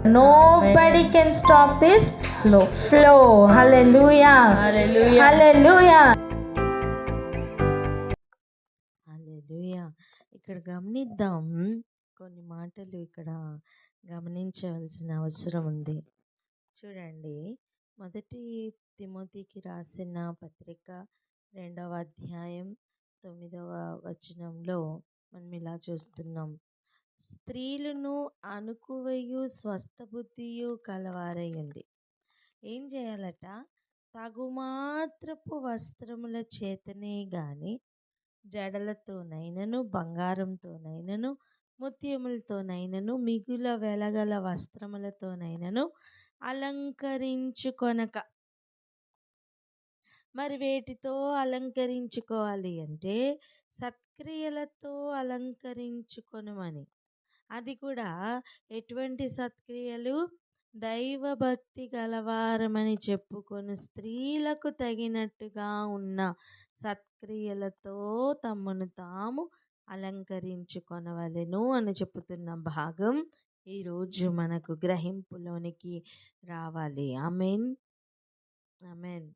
Nobody can stop this flow. Hallelujah. Hallelujah. Hallelujah. హల్లెలూయా. ఇక్కడ గమనిద్దాం, కొన్ని మాటలు ఇక్కడ గమనించవలసిన అవసరం ఉంది. చూడండి, మొదటి తిమోతికి రాసిన పత్రిక 2వ అధ్యాయం 9వ వచనంలో మనం ఇలా చూస్తున్నాం. స్త్రీలను అనుకువయు స్వస్థబుద్ధియు కలవారయ్యండి. ఏం చేయాలట? తగుమాత్రపు వస్త్రముల చేతనే గాని జడలతోనైనను బంగారంతోనైనను ముత్యములతోనైనను మిగుల వెలగల వస్త్రములతోనైనను అలంకరించుకొనక. మరి వేటితో అలంకరించుకోవాలి అంటే సత్క్రియలతో అలంకరించుకొనమని. అది కూడా ఎటువంటి సత్క్రియలు? దైవభక్తి గలవారమని చెప్పుకొని స్త్రీలకు తగినట్టుగా ఉన్న సత్క్రియలతో తమను తాము అలంకరించుకొనవలెను అని చెప్పుతున్న భాగం ఈరోజు మనకు గ్రహింపులోనికి రావాలి. Amen, amen,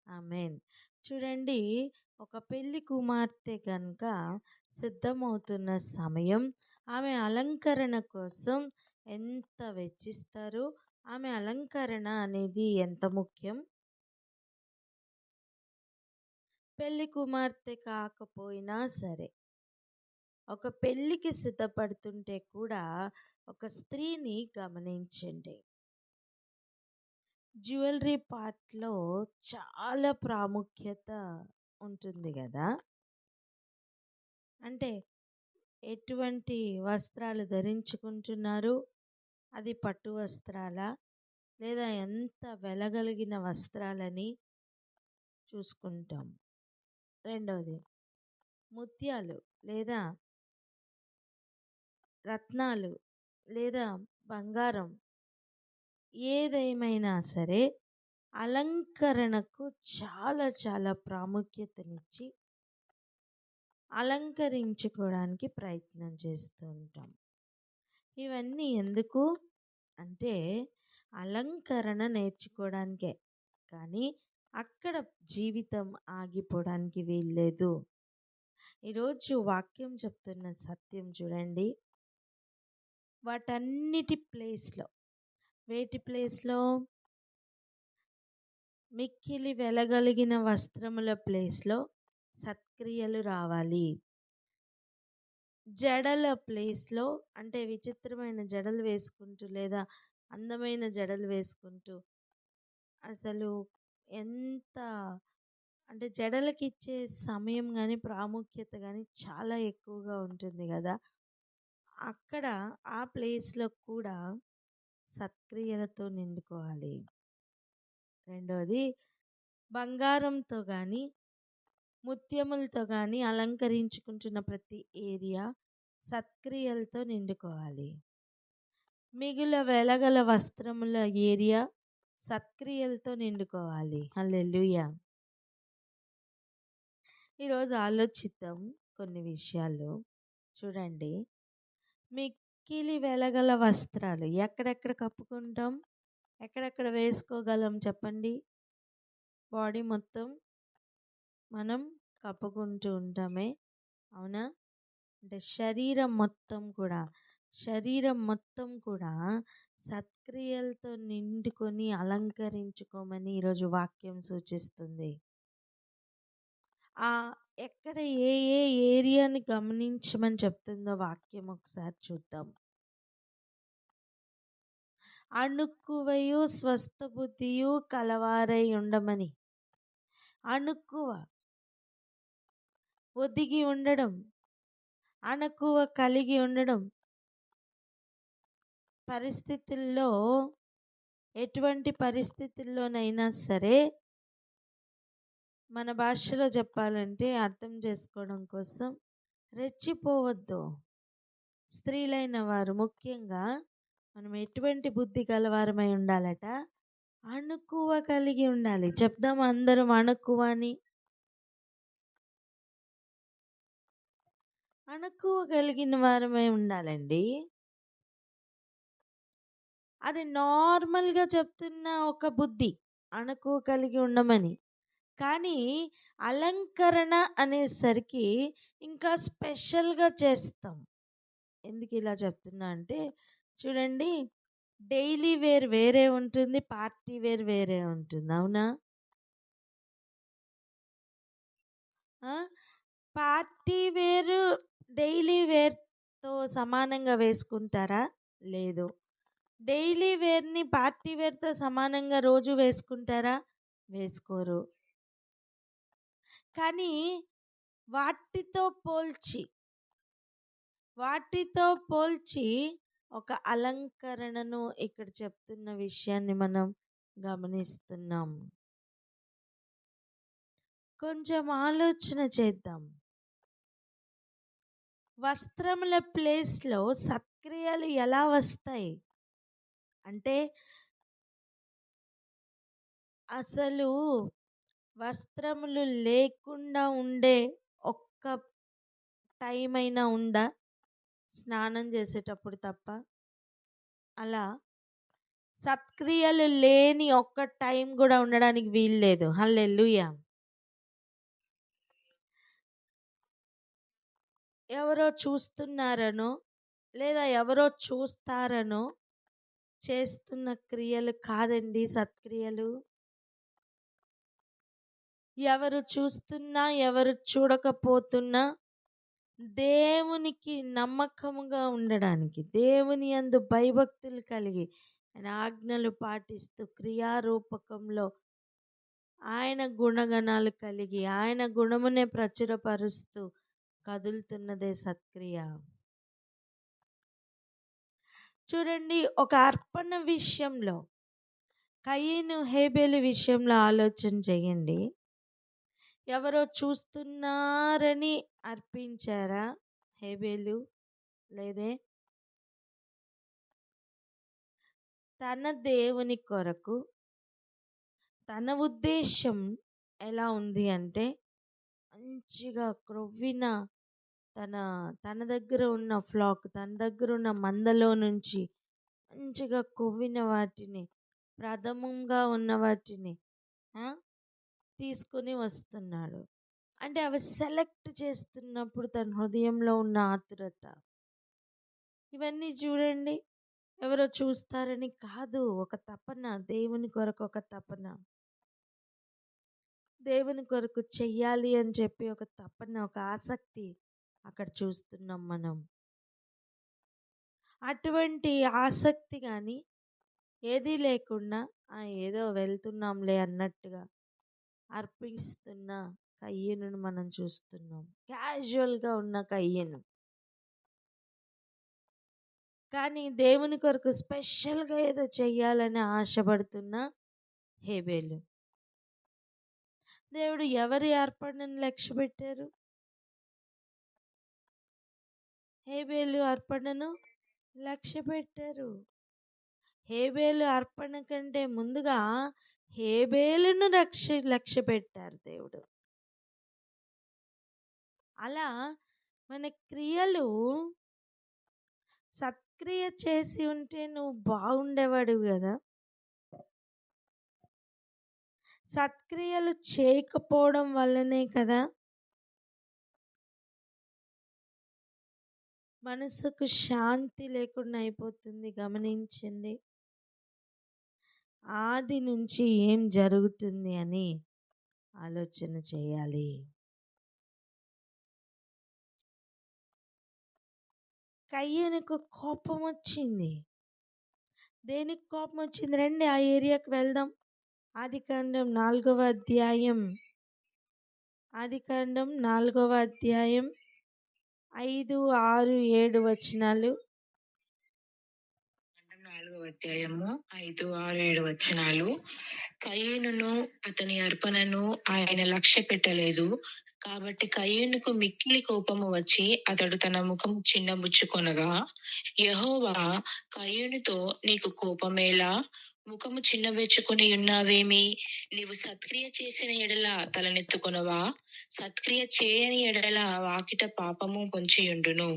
amen. చూడండి, ఒక పెళ్లి కుమార్తె కనుక సిద్ధమవుతున్న సమయం ఆమె అలంకరణ కోసం ఎంత వెచ్చిస్తారు? ఆమె అలంకరణ అనేది ఎంత ముఖ్యం? పెళ్లి కుమార్తె కాకపోయినా సరే, ఒక పెళ్ళికి సిద్ధపడుతుంటే కూడా ఒక స్త్రీని గమనించండి. జ్యువెలరీ పార్ట్లో చాలా ప్రాముఖ్యత ఉంటుంది కదా. అంటే ఎటువంటి వస్త్రాలు ధరించుకుంటున్నారు? అది పట్టు వస్త్రాలా లేదా ఎంత వెలగలిగిన వస్త్రాలని చూసుకుంటాం. రెండవది, ముత్యాలు లేదా రత్నాలు లేదా బంగారం, ఏదేమైనా సరే అలంకరణకు చాలా చాలా ప్రాముఖ్యతనిచ్చి అలంకరించుకోవడానికి ప్రయత్నం చేస్తూ ఉంటాం. ఇవన్నీ ఎందుకు అంటే అలంకరణ నేర్చుకోవడానికే, కానీ అక్కడ జీవితం ఆగిపోవడానికి వీల్లేదు. ఈరోజు వాక్యం చెప్తున్న సత్యం చూడండి. వాటన్నిటి ప్లేస్లో, వేటి ప్లేస్లో? మిక్కిలి వెలగలిగిన వస్త్రముల ప్లేస్లో సత్క్రియలు రావాలి. జడల ప్లేస్లో, అంటే విచిత్రమైన జడలు వేసుకుంటూ లేదా అందమైన జడలు వేసుకుంటూ అసలు ఎంత అంటే జడలకి ఇచ్చే సమయం కానీ ప్రాముఖ్యత కానీ చాలా ఎక్కువగా ఉంటుంది కదా. అక్కడ ఆ ప్లేస్లో కూడా సత్క్రియలతో నిండుకోవాలి. రెండవది, బంగారంతో కానీ ముత్యములతో కానీ అలంకరించుకుంటున్న ప్రతి ఏరియా సత్క్రియలతో నిండుకోవాలి. మిగుల వెలగల వస్త్రముల ఏరియా సత్క్రియలతో నిండుకోవాలి. హల్లెలూయా. ఈరోజు ఆలోచిద్దాం కొన్ని విషయాలు. చూడండి, మిక్కిలి వెలగల వస్త్రాలు ఎక్కడెక్కడ కప్పుకుంటాం? ఎక్కడెక్కడ వేసుకోగలం చెప్పండి? బాడీ మొత్తం మనం కప్పుకుంటూ ఉంటామే, అవునా? అంటే శరీరం మొత్తం కూడా సత్క్రియలతో నిండుకొని అలంకరించుకోమని ఈరోజు వాక్యం సూచిస్తుంది. ఎక్కడ ఏ ఏ ఏరియాని గమనించమని చెప్తుందో వాక్యం ఒకసారి చూద్దాం. అణుకువయు స్వస్థ బుద్ధియు కలవారై ఉండమని. అణుకువ, ఒదిగి ఉండడం, అణకువ కలిగి ఉండడం. పరిస్థితుల్లో, ఎటువంటి పరిస్థితుల్లోనైనా సరే మన భాషలో చెప్పాలంటే అర్థం చేసుకోవడం కోసం, రెచ్చిపోవద్దు. స్త్రీలైన వారు ముఖ్యంగా మనం ఎటువంటి బుద్ధి గలవారమై ఉండాలట? అణుకువ కలిగి ఉండాలి. చెప్దాం అందరం అణుకువ అని. అణకువ కలిగిన వారమై ఉండాలండి. అది నార్మల్‌గా చెప్తున్న ఒక బుద్ధి. అణకువ కలిగి ఉండమని. కానీ అలంకరణ అనేసరికి ఇంకా స్పెషల్‌గా చేస్తాం. ఎందుకు ఇలా చెప్తున్నా అంటే చూడండి, డైలీ వేర్ వేరే ఉంటుంది. పార్టీ వేర్ వేరే ఉంటుంది. అవునా? ఆ! పార్టీ వేరు డైలీ వేర్‌తో సమానంగా వేసుకుంటారా? లేదు. డైలీ వేర్‌ని పార్టీ వేర్‌తో సమానంగా రోజు వేసుకుంటారా? వేసుకోరు. కానీ వాటితో పోల్చి, వాటితో పోల్చి ఒక అలంకరణను ఇక్కడ చెప్తున్న విషయాన్ని మనం గమనిస్తున్నాం. కొంచెం ఆలోచన చేద్దాం. వస్త్రముల ప్లేస్‌లో సత్క్రియలు ఎలా వస్తాయి? అంటే అసలు వస్త్రములు లేకుండా ఉండే ఒక్క టైం అయినా ఉందా? స్నానం చేసేటప్పుడు తప్ప. అలా సత్క్రియలు లేని ఒక్క టైం కూడా ఉండడానికి వీల్లేదు. హల్లెలూయా! ఎవరో చూస్తున్నారనో, లేదా ఎవరో చూస్తారనో చేస్తున్న క్రియలు కాదండి సత్క్రియలు. ఎవరు చూస్తున్నా, ఎవరు చూడకపోతున్నా దేవునికి నమ్మకముగా ఉండడానికి, దేవుని యందు భయభక్తులు కలిగి, ఆయన ఆజ్ఞలు పాటిస్తూ క్రియారూపకంలో ఆయన గుణగణాలు కలిగి, ఆయన గుణమునే ప్రచురపరుస్తూ కదులుతున్నదే సత్క్రియ. చూడండి, ఒక అర్పణ విషయంలో కయీను హేబేలు విషయంలో ఆలోచన చేయండి. ఎవరో చూస్తున్నారని అర్పించారా హేబేలు? లేదే. తన దేవుని కొరకు తన ఉద్దేశం ఎలా ఉంది అంటే మంచిగా క్రొవ్విన తన తన దగ్గర ఉన్న ఫ్లాక్, తన దగ్గర ఉన్న మందలో నుంచి మంచిగా కొవ్విన వాటిని, ప్రథమంగా ఉన్న వాటిని ఆ, తీసుకుని వస్తున్నాడు. అంటే అవి సెలెక్ట్ చేస్తున్నప్పుడు తన హృదయంలో ఉన్న ఆతురత, ఇవన్నీ చూడండి. ఎవరో చూస్తారని కాదు, ఒక తపన, దేవుని కొరకు ఒక తపన, దేవుని కొరకు చెయ్యాలి అని చెప్పి ఒక తపన, ఒక ఆసక్తి అక్కడ చూస్తున్నాం మనం. అటువంటి ఆసక్తి కానీ ఏదీ లేకుండా ఏదో వెళ్తున్నాంలే అన్నట్టుగా అర్పిస్తున్న కయ్యను మనం చూస్తున్నాం. క్యాజువల్గా ఉన్న కయ్యను. కానీ దేవుని కొరకు స్పెషల్గా ఏదో చెయ్యాలని ఆశపడుతున్న హేబేలు. దేవుడు ఎవరి అర్పణను లక్ష్య పెట్టారు? హేబేలు అర్పణను లక్ష్య పెట్టారు. హేబేలు అర్పణ కంటే ముందుగా హేబేలును లక్ష్య పెట్టారు దేవుడు. అలా మన క్రియలు సత్క్రియ చేసి ఉంటే నువ్వు బాగుండేవాడు కదా. సత్క్రియలు చేయకపోవడం వల్లనే కదా మనసుకు శాంతి లేకుండా అయిపోతుంది. గమనించండి, ఆది నుంచి ఏం జరుగుతుంది అని ఆలోచన చేయాలి. కయ్యనుకు కోపం వచ్చింది. దేనికి కోపం వచ్చింది? రండి ఆ ఏరియాకి వెళ్దాం. ఆదికాండం 4వ అధ్యాయం, ఆదికాండం 4వ అధ్యాయం 5, 6, 7 వచనాలు. 4వ అధ్యాయము 5, 6, 7 వచనాలు. కయీనును అతని అర్పణను ఆయన లక్ష్య పెట్టలేదు. కాబట్టి కయీనుకు మిక్కిలి కోపము వచ్చి అతడు తన ముఖం చిన్నబుచ్చుకొనగా యెహోవా కయీనుతో నీకు కోపమేలా? ముఖము చిన్నబెచ్చుకొని ఉన్నావేమి? నీవు సత్క్రియ చేసిన ఎడల తలనెత్తుకొనవా? సత్క్రియ చేయని ఎడల వాకిట పాపము పొంచియుండును.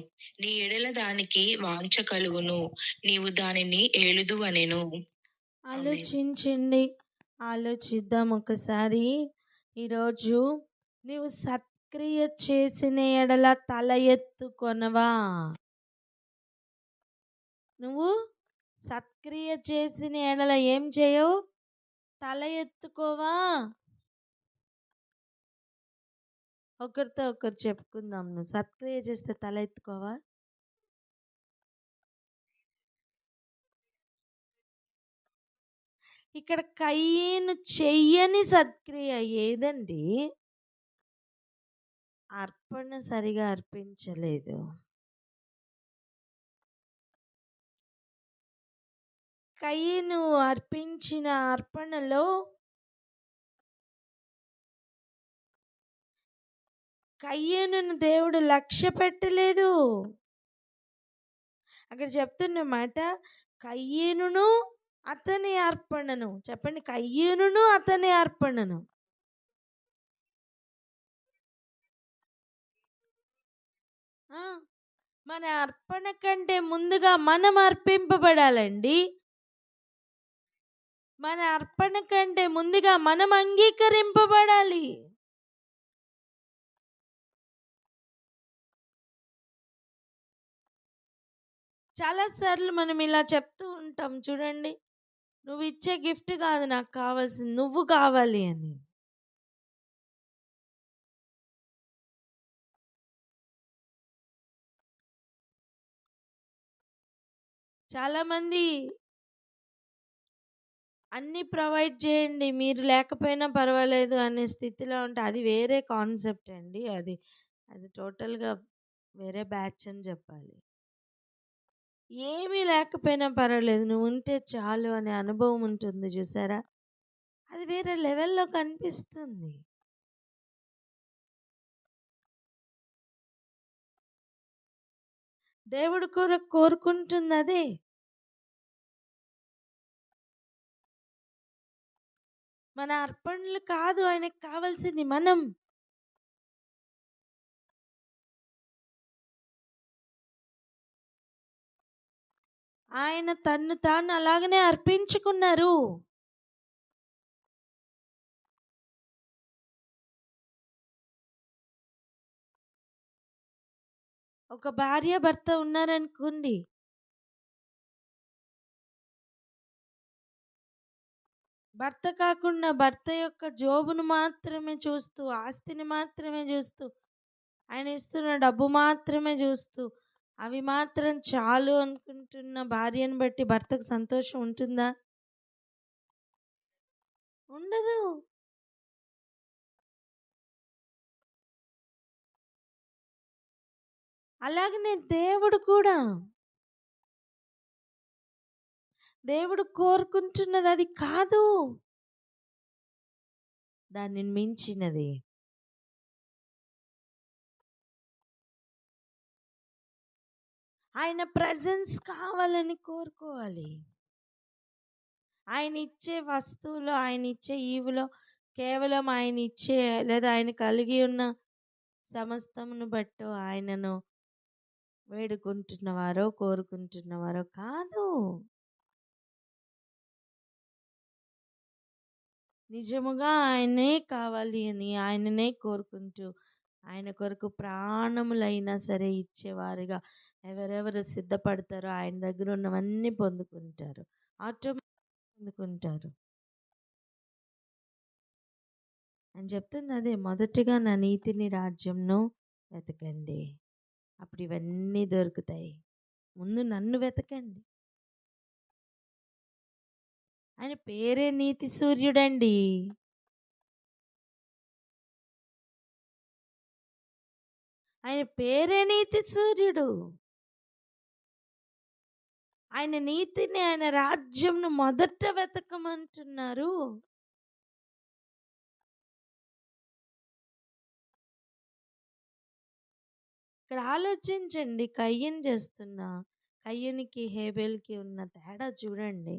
నీ ఎడల దానికి వాంఛ కలుగును. నీవు దానిని ఏలుదు అనెను. ఆలోచించండి, ఆలోచిద్దాం ఒకసారి. ఈరోజు నీవు సత్క్రియ చేసిన ఎడల తల ఎత్తుకొనవా? నువ్వు సత్క్రియ చేసిన ఎడల ఏం చేయవు? తల ఎత్తుకోవా? ఒకరితో ఒకరు చెప్పుకుందాం. నువ్వు సత్క్రియ చేస్తే తల ఎత్తుకోవా? ఇక్కడ కయ్యను చెయ్యని సత్క్రియ ఏదండి? అర్పణ సరిగా అర్పించలేదు. కయ్యను అర్పించిన అర్పణలో కయ్యను దేవుడు లక్ష్య పెట్టలేదు. అక్కడ చెప్తున్న మాట, కయ్యనును అతని అర్పణను. చెప్పండి, కయ్యనును అతని అర్పణను. మన అర్పణ కంటే ముందుగా మనం అర్పింపబడాలండి. మన అర్పణ కంటే ముందుగా మనం అంగీకరింపబడాలి. చాలాసార్లు మనం ఇలా చెప్తూ ఉంటాం చూడండి, నువ్వు ఇచ్చే గిఫ్ట్ కాదు నాకు కావాల్సింది, నువ్వు కావాలి అని. చాలామంది అన్నీ ప్రొవైడ్ చేయండి, మీరు లేకపోయినా పర్వాలేదు అనే స్థితిలో ఉంటే అది వేరే కాన్సెప్ట్ అండి. అది అది టోటల్గా వేరే బ్యాచ్ అని చెప్పాలి. ఏమీ లేకపోయినా పర్వాలేదు, నువ్వు ఉంటే చాలు అనే అనుభవం ఉంటుంది చూసారా, అది వేరే లెవెల్లో కనిపిస్తుంది. దేవుడు కూడా కోరుకుంటుంది అదే. మన అర్పణలు కాదు ఆయనకు కావాల్సింది మనం. ఆయన తన్ను తాను అలాగనే అర్పించుకున్నారు. ఒక భార్య భర్త ఉన్నారనుకోండి, భర్త కాకుండా భర్త యొక్క జోబును మాత్రమే చూస్తూ, ఆస్తిని మాత్రమే చూస్తూ, ఆయన ఇస్తున్న డబ్బు మాత్రమే చూస్తూ, అవి మాత్రం చాలు అనుకుంటున్న భార్యను బట్టి భర్తకు సంతోషం ఉంటుందా? ఉండదు. అలాగనే దేవుడు కూడా, దేవుడు కోరుకుంటున్నది అది కాదు, దానిని మించినది. ఆయన ప్రెజెన్స్ కావాలని కోరుకోవాలి. ఆయన ఇచ్చే వస్తువులో, ఆయన ఇచ్చే ఈవులో కేవలం ఆయన ఇచ్చే లేదా ఆయన కలిగి ఉన్న సమస్తమును బట్టి ఆయనను వేడుకుంటున్నవారో కోరుకుంటున్నవారో కాదు. నిజముగా ఆయనే కావాలి అని ఆయననే కోరుకుంటూ, ఆయన కొరకు ప్రాణములైనా సరే ఇచ్చేవారుగా ఎవరెవరు సిద్ధపడతారో ఆయన దగ్గర ఉన్నవన్నీ పొందుకుంటారు, ఆటోమేటిక్ పొందుకుంటారు అని చెప్తుంది. అదే, మొదటిగా నా నీతిని రాజ్యంను వెతకండి, అప్పుడు ఇవన్నీ దొరుకుతాయి. ముందు నన్ను వెతకండి. ఆయన పేరే నీతి సూర్యుడండి. ఆయన పేరే నీతి సూర్యుడు. ఆయన నీతిని, ఆయన రాజ్యంను మొదట వెతకమంటున్నారు. ఇక్కడ ఆలోచించండి, కయ్యనికి హేబెల్కి ఉన్న తేడా చూడండి.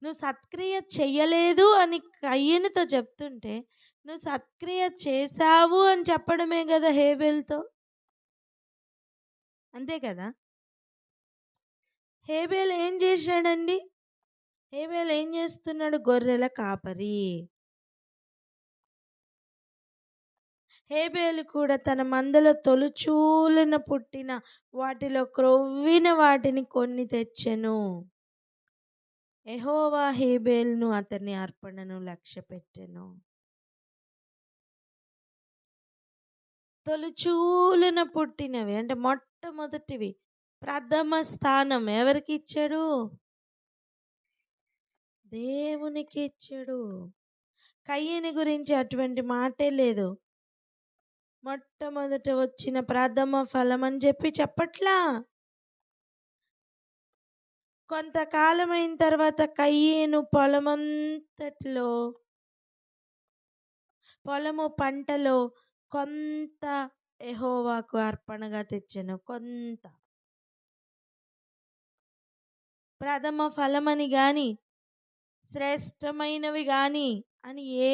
నువ్వు సత్క్రియ చెయ్యలేదు అని కయ్యనుతో చెప్తుంటే, నువ్వు సత్క్రియ చేశావు అని చెప్పడమే కదా హేబేల్తో. అంతే కదా. హేబేల్ ఏం చేశాడండి? హేబేల్ ఏం చేస్తున్నాడు? గొర్రెల కాపరి. హేబేలు కూడా తన మందలో తొలుచూలున పుట్టిన వాటిలో క్రొవ్విన వాటిని కొన్ని తెచ్చెను. యెహోవా హేబేలును అతని అర్పణను లక్ష్యపెట్టెను. తొలుచూలున పుట్టినవి అంటే మొట్టమొదటివి, ప్రథమ స్థానం ఎవరికి ఇచ్చాడు? దేవునికి ఇచ్చాడు. కయ్యని గురించి అటువంటి మాటే లేదు. మొట్టమొదట వచ్చిన ప్రథమ ఫలం అని చెప్పట్లా. కొంతకాలం అయిన తర్వాత కయ్యేను పొలము పంటలో కొంత యెహోవాకు అర్పణగా తెచ్చెను. కొంత ప్రథమ ఫలమని గాని శ్రేష్టమైనవి గాని అని ఏ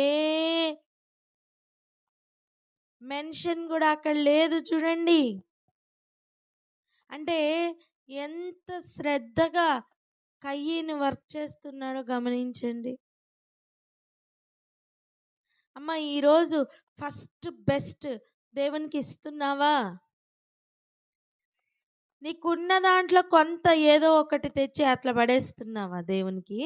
మెన్షన్ కూడా అక్కడ లేదు. చూడండి, అంటే ఎంత శ్రద్ధగా కయ్యను వర్క్ చేస్తున్నాడో గమనించండి. అమ్మ, ఈరోజు ఫస్ట్ బెస్ట్ దేవునికి ఇస్తున్నావా? నీకున్న దాంట్లో కొంత ఏదో ఒకటి తెచ్చి అట్లా పడేస్తున్నావా దేవునికి?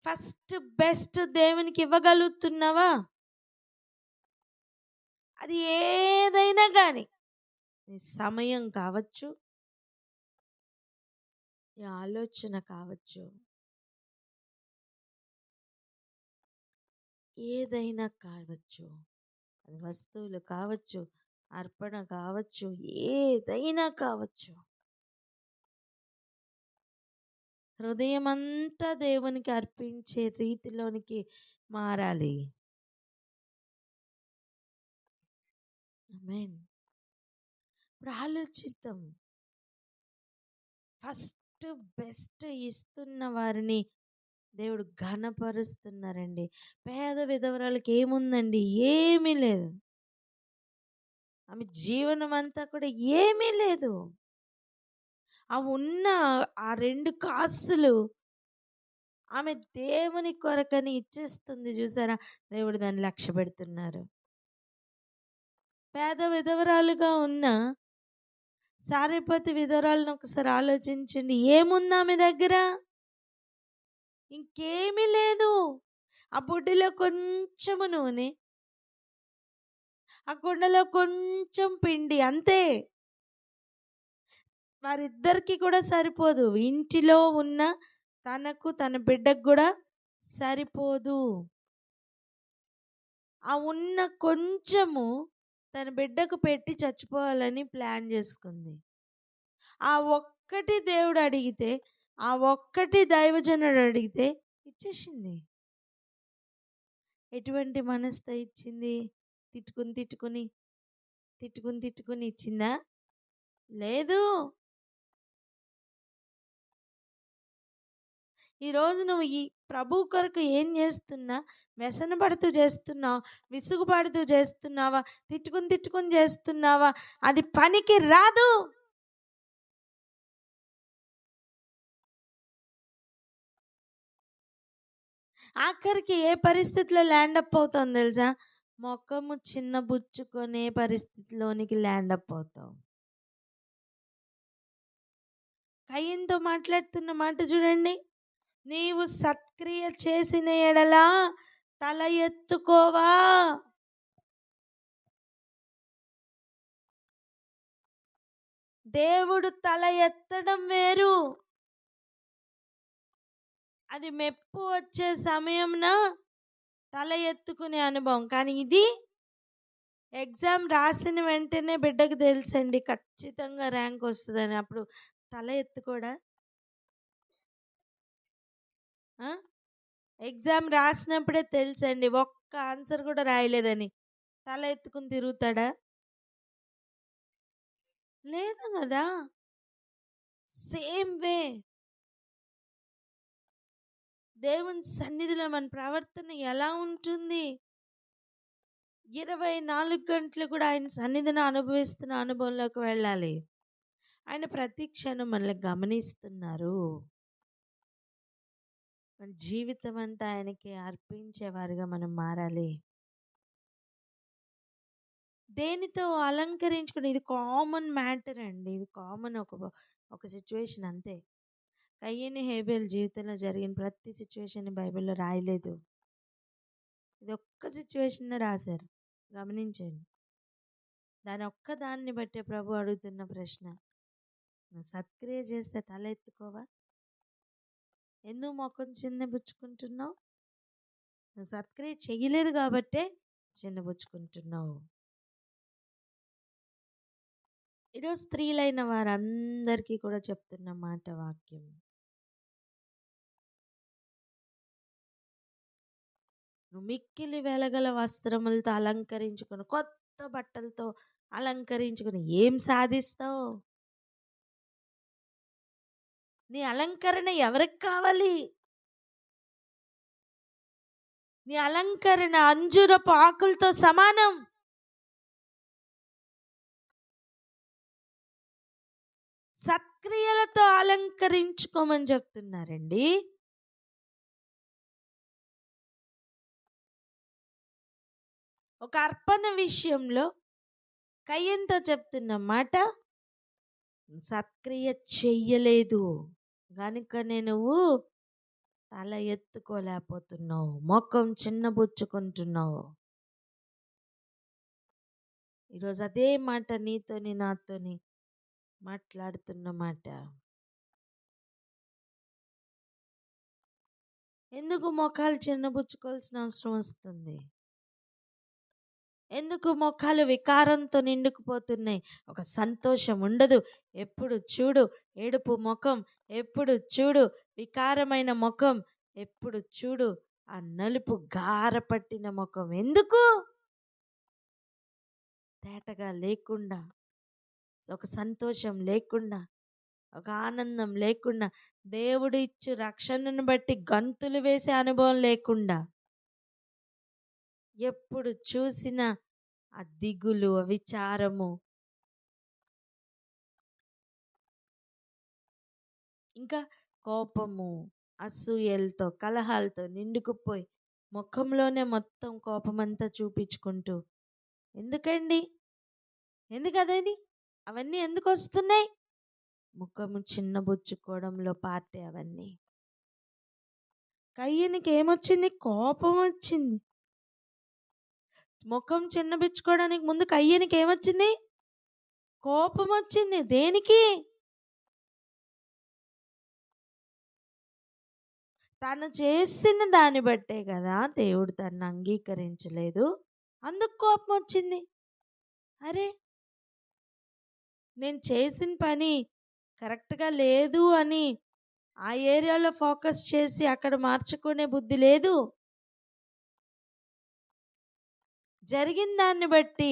ఫస్ట్ బెస్ట్ దేవునికి ఇవ్వగలుగుతున్నావా? అది ఏదైనా కానీ, నీ సమయం కావచ్చు, నీ ఆలోచన కావచ్చు, ఏదైనా కావచ్చు, అది వస్తువులు కావచ్చు, అర్పణ కావచ్చు, ఏదైనా కావచ్చు. హృదయం అంతా దేవునికి అర్పించే రీతిలోనికి మారాలి. ఆమేన్. ఇప్పుడు ఆలోచిద్దాం. ఫస్ట్ బెస్ట్ ఇస్తున్న వారిని దేవుడు ఘనపరుస్తున్నారండి. పేద విధవరాలకి ఏముందండి? ఏమీ లేదు. ఆమె జీవనం అంతా కూడా ఏమీ లేదు. ఆ ఉన్న ఆ 2 కాసులు ఆమె దేవుని కొరకని ఇచ్చేస్తుంది. చూసారా, దేవుడు దాన్ని లక్ష్య పెడుతున్నారు. పేద విధవరాలుగా ఉన్న సారెపతి విధవరాలను ఒకసారి ఆలోచించండి. ఏముంది ఆమె దగ్గర? ఇంకేమీ లేదు. ఆ బుడ్డిలో కొంచెము నూనె, ఆ కుండలో కొంచెం పిండి, అంతే. వారిద్దరికి కూడా సరిపోదు. ఇంటిలో ఉన్న తనకు తన బిడ్డకు కూడా సరిపోదు. ఆ ఉన్న కొంచెము తన బిడ్డకు పెట్టి చచ్చిపోవాలని ప్లాన్ చేసుకుంది. ఆ ఒక్కటి దేవుడు అడిగితే, ఆ ఒక్కటి దైవజనుడు అడిగితే ఇచ్చేసింది. ఎటువంటి మనసుతో ఇచ్చింది? తిట్టుకుని ఇచ్చిందా? లేదు. ఈరోజు నువ్వు ఈ ప్రభు కొరకు ఏం చేస్తున్నా? వ్యసన పడుతూ చేస్తున్నావు, విసుగుపడుతూ చేస్తున్నావా, తిట్టుకుని చేస్తున్నావా? అది పనికి రాదు. ఆఖరికి ఏ పరిస్థితిలో ల్యాండ్ అప్ అవుతావు తెలుసా? మొక్కము చిన్న బుచ్చుకునే పరిస్థితిలోనికి ల్యాండ్ అప్ అవుతావు. కయ్యంతో మాట్లాడుతున్న మాట చూడండి. నీవు సత్క్రియ చేసిన ఎడలా తల ఎత్తుకోవా. దేవుడు తల ఎత్తడం వేరు. అది మెప్పు వచ్చే సమయంన తల ఎత్తుకునే అనుభవం. కానీ ఇది ఎగ్జామ్ రాసిన వెంటనే బిడ్డకు తెలుసండి ఖచ్చితంగా ర్యాంక్ వస్తుందని. అప్పుడు తల ఎత్తుకోడా? ఎగ్జామ్ రాసినప్పుడే తెలుసండి ఒక్క ఆన్సర్ కూడా రాయలేదని. తల ఎత్తుకుని తిరుగుతాడా? లేదు కదా. సేమ్ వే దేవుని సన్నిధిలో మన ప్రవర్తన ఎలా ఉంటుంది? 24 గంటలు కూడా ఆయన సన్నిధిని అనుభవిస్తున్న అనుభవంలోకి వెళ్ళాలి. ఆయన ప్రతి క్షణం మనల్ని గమనిస్తున్నారు. మన జీవితం అంతా ఆయనకి అర్పించేవారుగా మనం మారాలి. దేనితో అలంకరించుకుని, ఇది కామన్ మ్యాటర్ అండి. ఇది కామన్ ఒక సిచ్యువేషన్ అంతే. కయ్యని హేబేల్ జీవితంలో జరిగిన ప్రతి సిచ్యువేషన్ బైబిల్లో రాయలేదు. ఇది ఒక్క సిచ్యువేషన్ రాశారు. గమనించండి. దాన్ని బట్టే ప్రభు అడుగుతున్న ప్రశ్న, నువ్వు సత్క్రియ చేస్తే తల ఎత్తుకోవా? ఎందుకు మొఖం చిన్నబుచ్చుకుంటున్నావు? నువ్వు సత్క్రియ చెయ్యలేదు కాబట్టే చిన్నబుచ్చుకుంటున్నావు. ఈరోజు స్త్రీలైన వారందరికీ కూడా చెప్తున్న మాట వాక్యం, నువ్వు మిక్కిలి వెలగల వస్త్రములతో అలంకరించుకుని, కొత్త బట్టలతో అలంకరించుకుని ఏం సాధిస్తావు? నీ అలంకరణ ఎవరికి కావాలి? నీ అలంకరణ అంజూరపు ఆకులతో సమానం. సత్క్రియలతో అలంకరించుకోమని చెప్తున్నారండి. ఒక అర్పణ విషయంలో కయ్యంతో చెప్తున్న మాట, సత్క్రియ చెయ్యలేదు కనుకనే నువ్వు తల ఎత్తుకోలేకపోతున్నావు, ముఖం చిన్నబుచ్చుకుంటున్నావు. ఈరోజు అదే మాట నీతోని నాతోని మాట్లాడుతున్న మాట. ఎందుకు ముఖాలు చిన్నబుచ్చుకోవాల్సిన అవసరం వస్తుంది? ఎందుకు ముఖాలు వికారంతో నిండుకుపోతున్నాయి? ఒక సంతోషం ఉండదు. ఎప్పుడు చూడు ఏడుపు ముఖం, ఎప్పుడు చూడు వికారమైన ముఖం, ఎప్పుడు చూడు ఆ నలుపు గారపట్టిన ముఖం. ఎందుకు? తేటగా లేకుండా, ఒక సంతోషం లేకుండా, ఒక ఆనందం లేకుండా, దేవుడు ఇచ్చు రక్షణను బట్టి గంతులు వేసే అనుభవం లేకుండా, ఎప్పుడు చూసినా ఆ దిగులు, ఆ విచారము, ఇంకా కోపము, అసూయలతో, కలహాలతో నిండుకుపోయి ముఖంలోనే మొత్తం కోపమంతా చూపించుకుంటూ, ఎందుకండి? ఎందుకదేది? అవన్నీ ఎందుకు వస్తున్నాయి? ముఖము చిన్నబుచ్చుకోవడంలో పార్టీ అవన్నీ. కయ్యనికి ఏమొచ్చింది? కోపం వచ్చింది. ముఖం చిన్నబుచ్చుకోవడానికి ముందు కయ్యనికి ఏమొచ్చింది? కోపం వచ్చింది. దేనికి? తను చేసిన దాన్ని బట్టే కదా దేవుడు తనను అంగీకరించలేదు, అందుకు కోపం వచ్చింది. అరే, నేను చేసిన పని కరెక్ట్గా లేదు అని ఆ ఏరియాలో ఫోకస్ చేసి అక్కడ మార్చుకునే బుద్ధి లేదు. జరిగిన దాన్ని బట్టి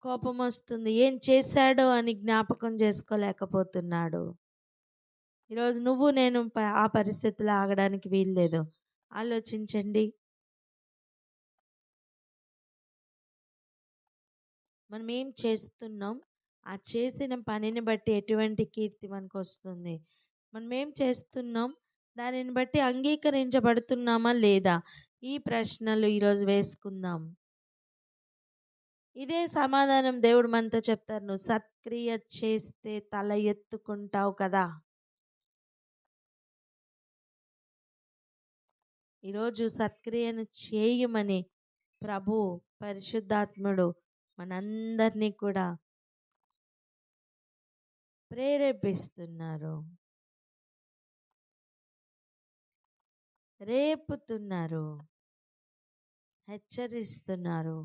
కోపం వస్తుంది. ఏం చేశాడో అని జ్ఞాపకం చేసుకోలేకపోతున్నాడు. ఈరోజు నువ్వు నేను ఆ పరిస్థితిలో ఆగడానికి వీల్లేదు. ఆలోచించండి. మనం ఏం చేస్తున్నాం? ఆ చేసిన పనిని బట్టి ఎటువంటి కీర్తి మనకు వస్తుంది? మనం ఏం చేస్తున్నాం? దానిని బట్టి అంగీకరించబడుతున్నామా లేదా? ఈ ప్రశ్నలు ఈరోజు వేసుకుందాం. ఇదే సమాధానం దేవుడు మనతో చెప్తారు. నువ్వు సత్క్రియ చేస్తే తల ఎత్తుకుంటావు కదా. ఈరోజు సత్క్రియను చేయమని ప్రభు పరిశుద్ధాత్ముడు మనందరినీ కూడా ప్రేరేపిస్తున్నారు, రేపుతున్నారు, హెచ్చరిస్తున్నారు,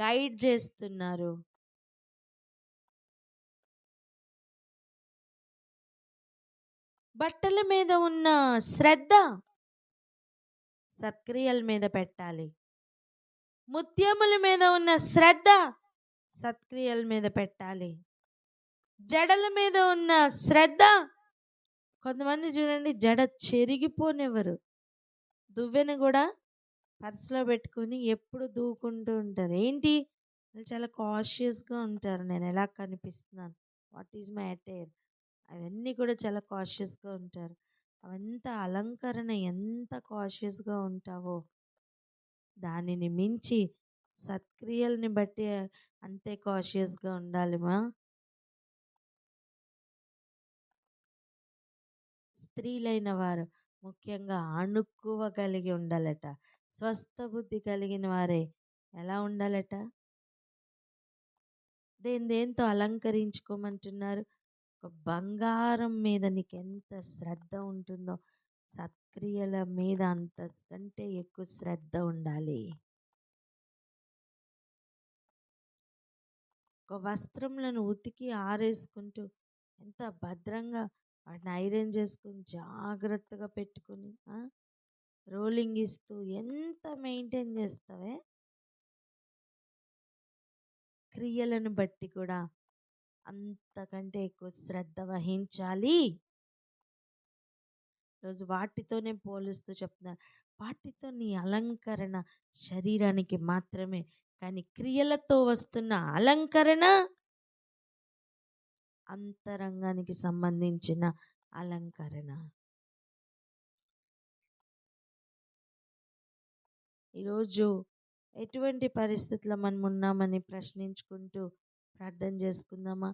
గైడ్ చేస్తున్నారు. బట్టల మీద ఉన్న శ్రద్ధ సత్క్రియల మీద పెట్టాలి. ముత్యముల మీద ఉన్న శ్రద్ధ సత్క్రియల మీద పెట్టాలి. జడల మీద ఉన్న శ్రద్ధ కొంతమంది చూడండి జడ చెరిగిపోనివ్వరు. దువ్వెన కూడా పర్స్‌లో పెట్టుకొని ఎప్పుడు దూకుంటూ ఉంటారు. ఏంటి? వాళ్ళు చాలా కాషియస్‌గా ఉంటారు. నేను ఎలా కనిపిస్తున్నాను? What is my attire? అవన్నీ కూడా చాలా కాషియస్‌గా ఉంటారు. అవంతా అలంకరణ ఎంత కాషియస్‌గా ఉంటావో, దానిని మించి సత్క్రియలని బట్టి అంతే కాషియస్‌గా ఉండాలిమా. స్త్రీలైన వారు ముఖ్యంగా అణుకువ కలిగి ఉండాలట. స్వస్థ బుద్ధి కలిగిన వారే ఎలా ఉండాలట? దేంతో అలంకరించుకోమంటున్నారు? ఒక బంగారం మీద నీకెంత శ్రద్ధ ఉంటుందో, సత్క్రియల మీద అంతకంటే ఎక్కువ శ్రద్ధ ఉండాలి. ఒక వస్త్రములను ఉతికి ఆరేసుకుంటూ ఎంత భద్రంగా వాటిని ఐరన్ చేసుకుని జాగ్రత్తగా పెట్టుకుని రోలింగ్ ఇస్తూ ఎంత మెయింటైన్ చేస్తావే, క్రియలను బట్టి కూడా అంతకంటే ఎక్కువ శ్రద్ధ వహించాలి. ఈరోజు వాటితోనే పోలుస్తూ చెప్తున్నారు. వాటితో నీ అలంకరణ శరీరానికి మాత్రమే, కానీ క్రియలతో వస్తున్న అలంకరణ అంతరంగానికి సంబంధించిన అలంకరణ. ఈరోజు ఎటువంటి పరిస్థితుల్లో మనం ఉన్నామని ప్రశ్నించుకుంటూ ప్రార్థన చేసుకుందామా?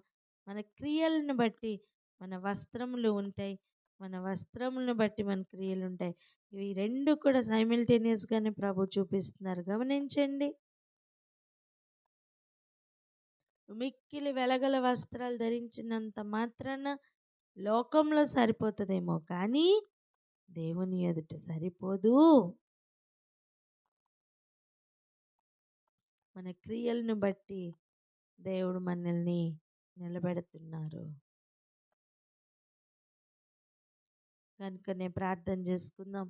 మన క్రియలను బట్టి మన వస్త్రములు ఉంటాయి, మన వస్త్రములను బట్టి మన క్రియలు ఉంటాయి. ఇవి రెండు కూడా సైమిల్టేనియస్గానే ప్రభు చూపిస్తున్నారు. గమనించండి. మిక్కిలి వెలగల వస్త్రాలు ధరించినంత మాత్రాన లోకంలో సరిపోతుందేమో కానీ దేవుని ఎదుట సరిపోదు. మన క్రియలను బట్టి దేవుడు మనల్ని నిలబెడుతున్నారు. కనుకనే ప్రార్థన చేసుకుందాం.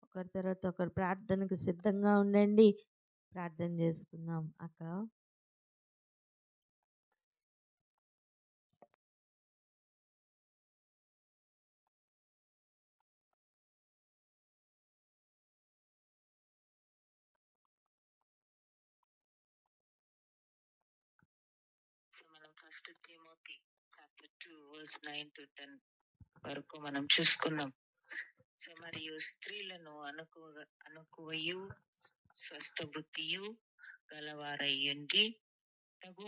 ఒకరి తర్వాత ఒకరు ప్రార్థనకు సిద్ధంగా ఉండండి. ప్రార్థన చేసుకుందాం. అక్క, మనం first Timothy chapter 2 verse 9 to 10 వరకు మనం చూసుకున్నాం. సో మరియు స్త్రీలను అనుకువయు స్వస్థ బుద్ధియు గలవారయ్యండి, తగు